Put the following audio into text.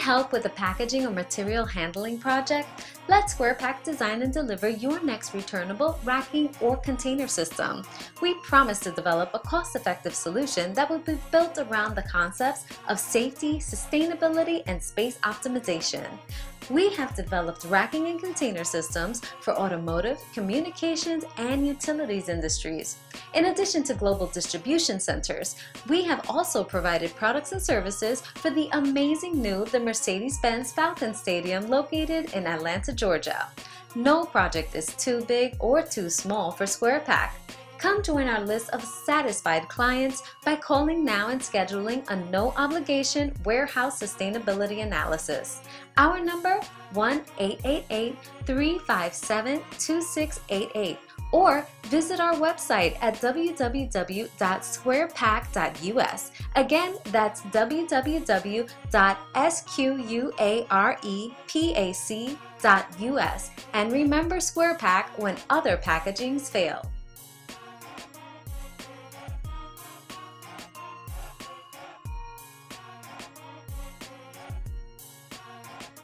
help with a packaging or material handling project? Let SquarePack design and deliver your next returnable, racking, or container system. We promise to develop a cost-effective solution that will be built around the concepts of safety, sustainability, and space optimization. We have developed racking and container systems for automotive, communications, and utilities industries. In addition to global distribution centers, we have also provided products and services for the amazing new Mercedes-Benz Falcon Stadium located in Atlanta, Georgia. No project is too big or too small for SquarePack. Come join our list of satisfied clients by calling now and scheduling a no-obligation warehouse sustainability analysis. Our number, 1-888-357-2688, or visit our website at www.squarepack.us. Again, that's www.squarepac.us. And remember SquarePack when other packagings fail.